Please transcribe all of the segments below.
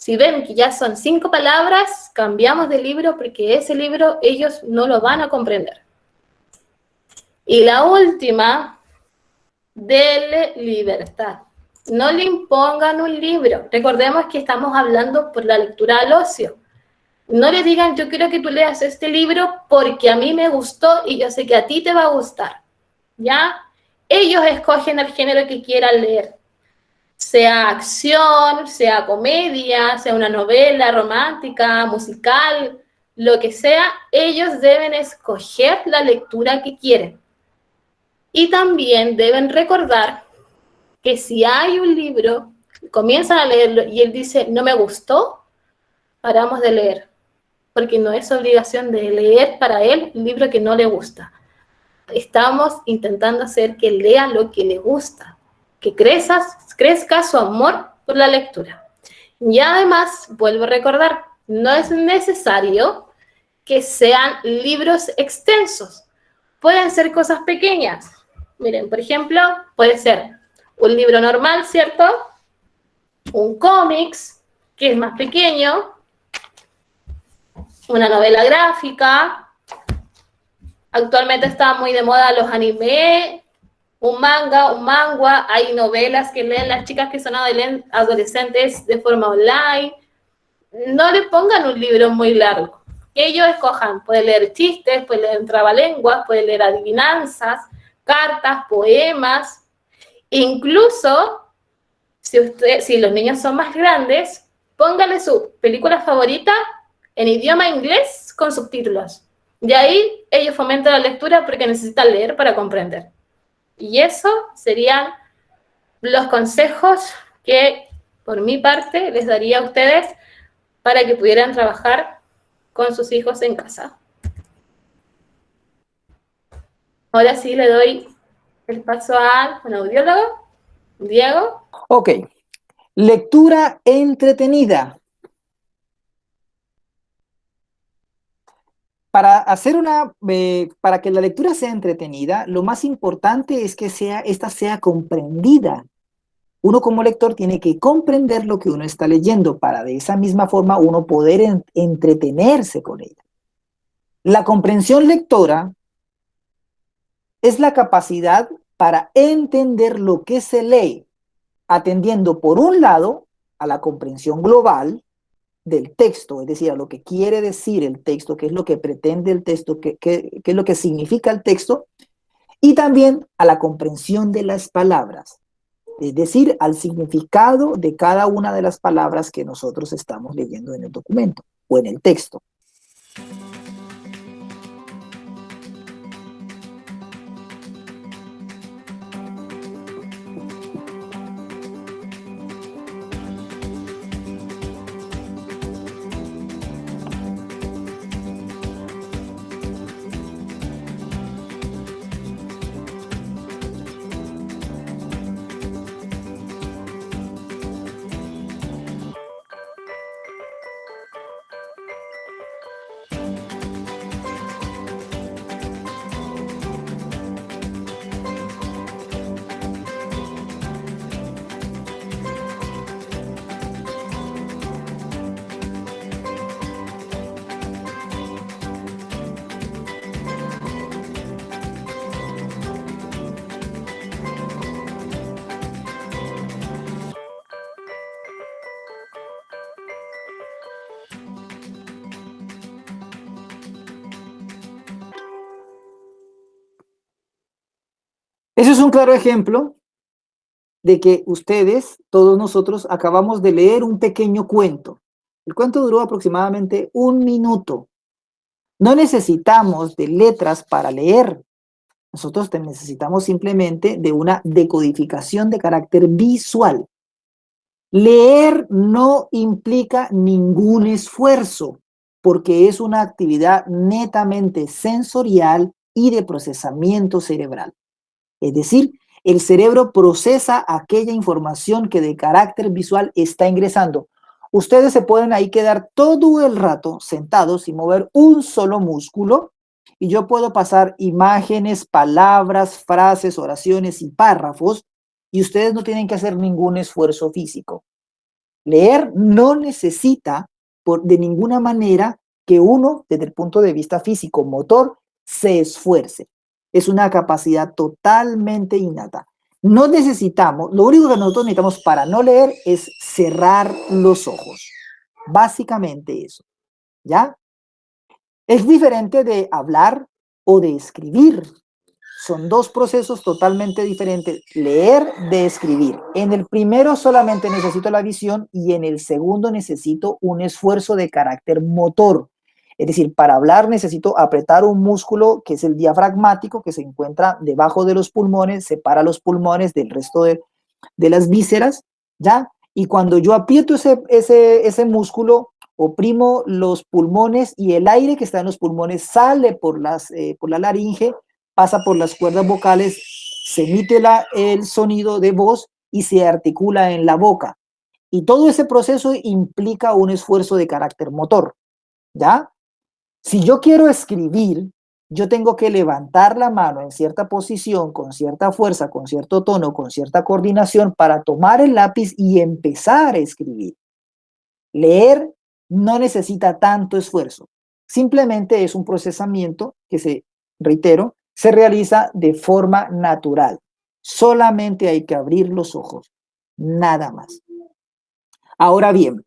Si ven que ya son 5 palabras, cambiamos de libro porque ese libro ellos no lo van a comprender. Y la última, denle libertad. No le impongan un libro. Recordemos que estamos hablando por la lectura al ocio. No le digan, yo quiero que tú leas este libro porque a mí me gustó y yo sé que a ti te va a gustar. ¿Ya? Ellos escogen el género que quieran leer. Sea acción, sea comedia, sea una novela romántica, musical, lo que sea, ellos deben escoger la lectura que quieren. Y también deben recordar que si hay un libro, comienzan a leerlo y él dice, no me gustó, paramos de leer, porque no es obligación de leer para él un libro que no le gusta. Estamos intentando hacer que lea lo que le gusta, que crezca su amor por la lectura. Y además, vuelvo a recordar, no es necesario que sean libros extensos. Pueden ser cosas pequeñas. Miren, por ejemplo, puede ser un libro normal, ¿cierto? Un cómics, que es más pequeño, una novela gráfica. Actualmente está muy de moda los animes, un manga, hay novelas que leen las chicas que son adolescentes de forma online. No le pongan un libro muy largo. Ellos escojan, pueden leer chistes, pueden leer trabalenguas, pueden leer adivinanzas, cartas, poemas. Incluso, si los niños son más grandes, pónganle su película favorita en idioma inglés con subtítulos. De ahí ellos fomentan la lectura porque necesitan leer para comprender. Y eso serían los consejos que por mi parte les daría a ustedes para que pudieran trabajar con sus hijos en casa. Ahora sí le doy el paso al audiólogo, Diego. Ok, lectura entretenida. Para que la lectura sea entretenida, lo más importante es que esta sea comprendida. Uno como lector tiene que comprender lo que uno está leyendo para de esa misma forma uno poder entretenerse con ella. La comprensión lectora es la capacidad para entender lo que se lee, atendiendo por un lado a la comprensión global del texto, es decir, a lo que quiere decir el texto, qué es lo que pretende el texto, qué es lo que significa el texto, y también a la comprensión de las palabras, es decir, al significado de cada una de las palabras que nosotros estamos leyendo en el documento o en el texto. Eso es un claro ejemplo de que ustedes, todos nosotros, acabamos de leer un pequeño cuento. El cuento duró aproximadamente 1 minuto. No necesitamos de letras para leer. Nosotros necesitamos simplemente de una decodificación de carácter visual. Leer no implica ningún esfuerzo, porque es una actividad netamente sensorial y de procesamiento cerebral. Es decir, el cerebro procesa aquella información que de carácter visual está ingresando. Ustedes se pueden ahí quedar todo el rato sentados sin mover un solo músculo y yo puedo pasar imágenes, palabras, frases, oraciones y párrafos y ustedes no tienen que hacer ningún esfuerzo físico. Leer no necesita de ninguna manera que uno, desde el punto de vista físico, motor, se esfuerce. Es una capacidad totalmente innata. No necesitamos, lo único que nosotros necesitamos para no leer es cerrar los ojos. Básicamente eso, ¿ya? Es diferente de hablar o de escribir. Son dos procesos totalmente diferentes, leer de escribir. En el primero solamente necesito la visión y en el segundo necesito un esfuerzo de carácter motor. Es decir, para hablar necesito apretar un músculo que es el diafragmático, que se encuentra debajo de los pulmones, separa los pulmones del resto de las vísceras, ¿ya? Y cuando yo aprieto ese músculo, oprimo los pulmones y el aire que está en los pulmones sale por la laringe, pasa por las cuerdas vocales, se emite el sonido de voz y se articula en la boca. Y todo ese proceso implica un esfuerzo de carácter motor, ¿ya? Si yo quiero escribir, yo tengo que levantar la mano en cierta posición, con cierta fuerza, con cierto tono, con cierta coordinación para tomar el lápiz y empezar a escribir. Leer no necesita tanto esfuerzo. Simplemente es un procesamiento que reitero, se realiza de forma natural. Solamente hay que abrir los ojos, nada más. Ahora bien,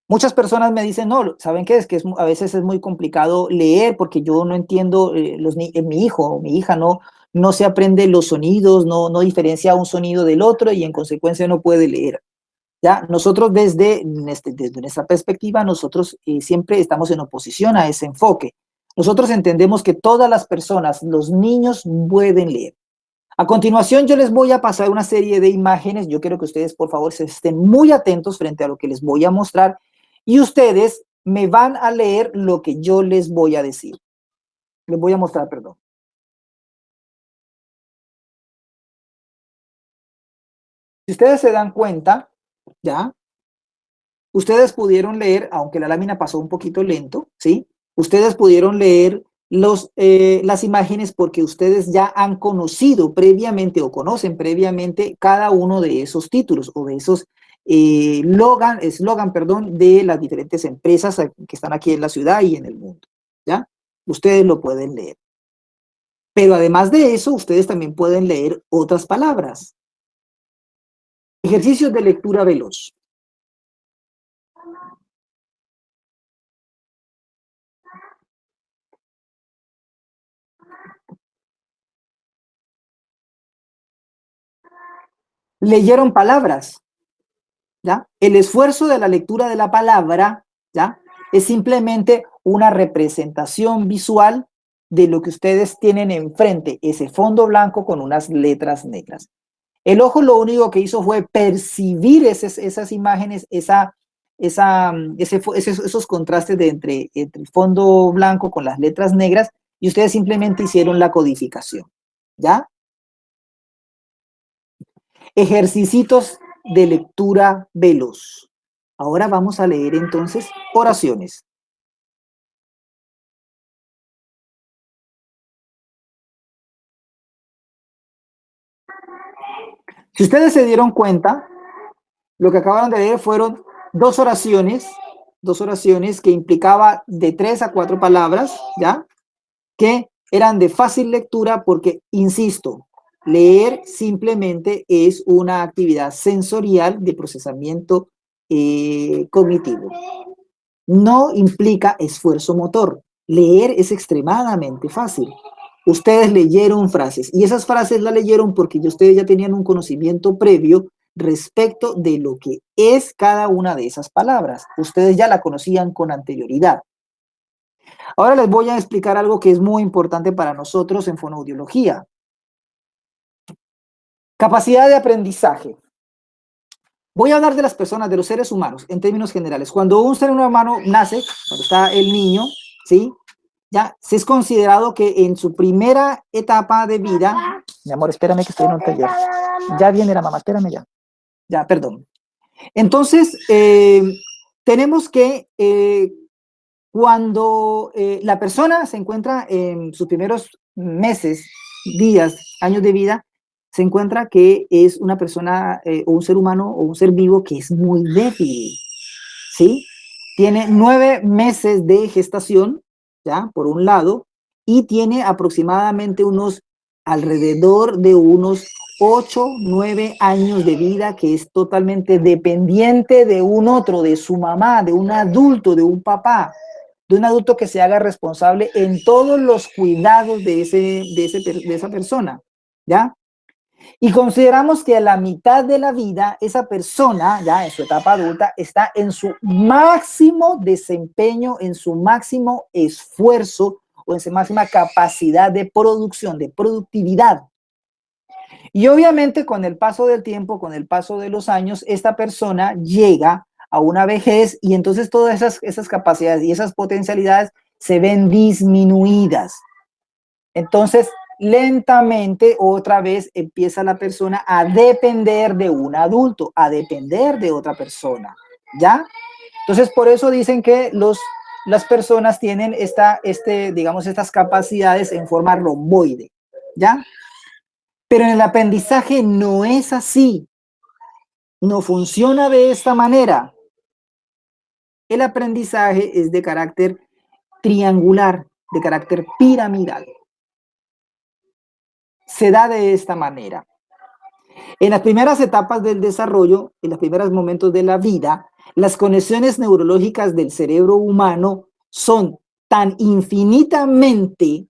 muchas personas me dicen, no, ¿saben qué? Es que a veces es muy complicado leer porque yo no entiendo, mi hijo o mi hija no se aprende los sonidos, no diferencia un sonido del otro y en consecuencia no puede leer. ¿Ya? Nosotros desde nuestra perspectiva, nosotros siempre estamos en oposición a ese enfoque. Nosotros entendemos que todas las personas, los niños pueden leer. A continuación yo les voy a pasar una serie de imágenes. Yo quiero que ustedes por favor se estén muy atentos frente a lo que les voy a mostrar y ustedes me van a leer lo que yo les voy a decir. Les voy a mostrar, perdón. Si ustedes se dan cuenta, ¿ya? Ustedes pudieron leer, aunque la lámina pasó un poquito lento, ¿sí? Ustedes pudieron leer las imágenes porque ustedes ya han conocido previamente o conocen previamente cada uno de esos títulos o de esos eslogan, perdón, de las diferentes empresas que están aquí en la ciudad y en el mundo, ¿ya? Ustedes lo pueden leer. Pero además de eso, ustedes también pueden leer otras palabras. Ejercicios de lectura veloz. Leyeron palabras, ¿ya? El esfuerzo de la lectura de la palabra, ¿ya? Es simplemente una representación visual de lo que ustedes tienen enfrente, ese fondo blanco con unas letras negras. El ojo lo único que hizo fue percibir esas imágenes, esos contrastes entre el fondo blanco con las letras negras, y ustedes simplemente hicieron la codificación, ¿ya? Ejercicios de lectura veloz. Ahora vamos a leer entonces oraciones. Si ustedes se dieron cuenta, lo que acabaron de leer fueron dos oraciones que implicaba de 3 a 4 palabras, ¿ya? Que eran de fácil lectura porque, insisto, leer simplemente es una actividad sensorial de procesamiento cognitivo. No implica esfuerzo motor. Leer es extremadamente fácil. Ustedes leyeron frases y esas frases las leyeron porque ustedes ya tenían un conocimiento previo respecto de lo que es cada una de esas palabras. Ustedes ya la conocían con anterioridad. Ahora les voy a explicar algo que es muy importante para nosotros en fonoaudiología. Capacidad de aprendizaje. Voy a hablar de las personas, de los seres humanos, en términos generales. Cuando un ser humano nace, cuando está el niño, ¿sí? Ya se es considerado que en su primera etapa de vida, mi amor, espérame que estoy en un taller. Ya viene la mamá, espérame ya. Ya, perdón. Entonces, tenemos que cuando la persona se encuentra en sus primeros meses, días, años de vida, se encuentra que es una persona o un ser humano o un ser vivo que es muy débil. ¿sí? Tiene 9 meses de gestación, ¿ya? Por un lado, y tiene aproximadamente alrededor de unos 8, 9 años de vida, que es totalmente dependiente de un otro, de su mamá, de un adulto, de un papá, de un adulto que se haga responsable en todos los cuidados de esa persona, ¿ya? Y consideramos que a la mitad de la vida, esa persona, ya en su etapa adulta, está en su máximo desempeño, en su máximo esfuerzo o en su máxima capacidad de producción, de productividad. Y obviamente con el paso del tiempo, con el paso de los años, esta persona llega a una vejez y entonces todas esas capacidades y esas potencialidades se ven disminuidas. Entonces, lentamente, otra vez empieza la persona a depender de un adulto, a depender de otra persona, ¿ya? Entonces, por eso dicen que las personas tienen digamos, estas capacidades en forma romboide, ¿ya? Pero en el aprendizaje no es así, no funciona de esta manera. El aprendizaje es de carácter triangular, de carácter piramidal. Se da de esta manera. En las primeras etapas del desarrollo, en los primeros momentos de la vida, las conexiones neurológicas del cerebro humano son tan infinitamente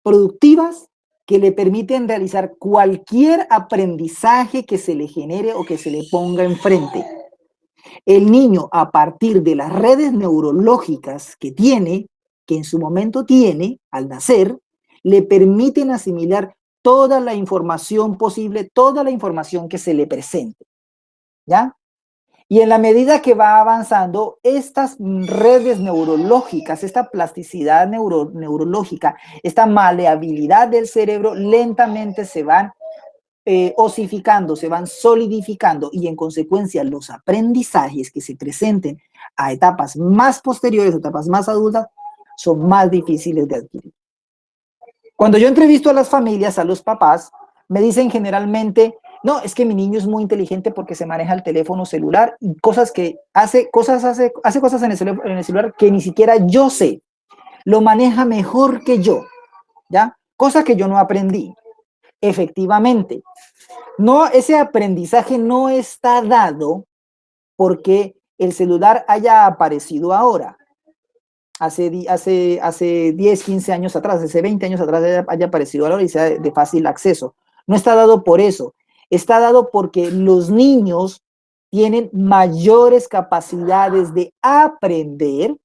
productivas que le permiten realizar cualquier aprendizaje que se le genere o que se le ponga enfrente. El niño, a partir de las redes neurológicas que tiene, que en su momento tiene al nacer, le permiten asimilar toda la información posible, toda la información que se le presente, ¿ya? Y en la medida que va avanzando, estas redes neurológicas, esta plasticidad neurológica, esta maleabilidad del cerebro, lentamente se van osificando, se van solidificando y en consecuencia los aprendizajes que se presenten a etapas más posteriores, a etapas más adultas, son más difíciles de adquirir. Cuando yo entrevisto a las familias, a los papás, me dicen generalmente, no, es que mi niño es muy inteligente porque se maneja el teléfono celular y hace cosas en el celular que ni siquiera yo sé. Lo maneja mejor que yo, ¿ya? Cosa que yo no aprendí. Efectivamente, no, ese aprendizaje no está dado porque el celular haya aparecido ahora. Hace 10, 15 años atrás, hace 20 años atrás haya aparecido ahora y sea de fácil acceso. No está dado por eso. Está dado porque los niños tienen mayores capacidades de aprender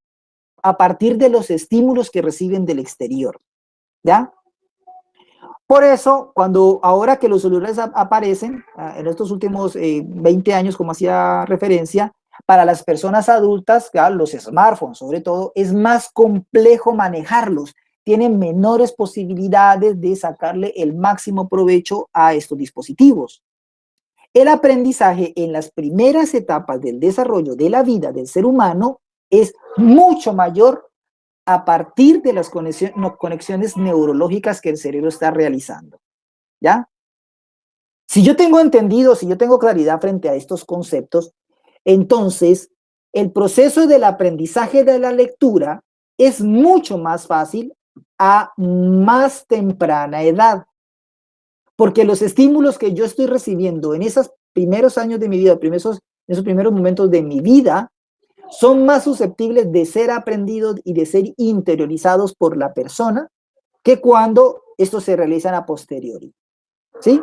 a partir de los estímulos que reciben del exterior, ¿ya? Por eso, ahora que los celulares aparecen, en estos últimos 20 años, como hacía referencia, para las personas adultas, los smartphones sobre todo, es más complejo manejarlos. Tienen menores posibilidades de sacarle el máximo provecho a estos dispositivos. El aprendizaje en las primeras etapas del desarrollo de la vida del ser humano es mucho mayor a partir de las conexiones neurológicas que el cerebro está realizando, ¿ya? Si yo tengo entendido, si yo tengo claridad frente a estos conceptos, entonces el proceso del aprendizaje de la lectura es mucho más fácil a más temprana edad, porque los estímulos que yo estoy recibiendo en esos primeros años de mi vida, en esos primeros momentos de mi vida, son más susceptibles de ser aprendidos y de ser interiorizados por la persona que cuando estos se realizan a posteriori, ¿sí?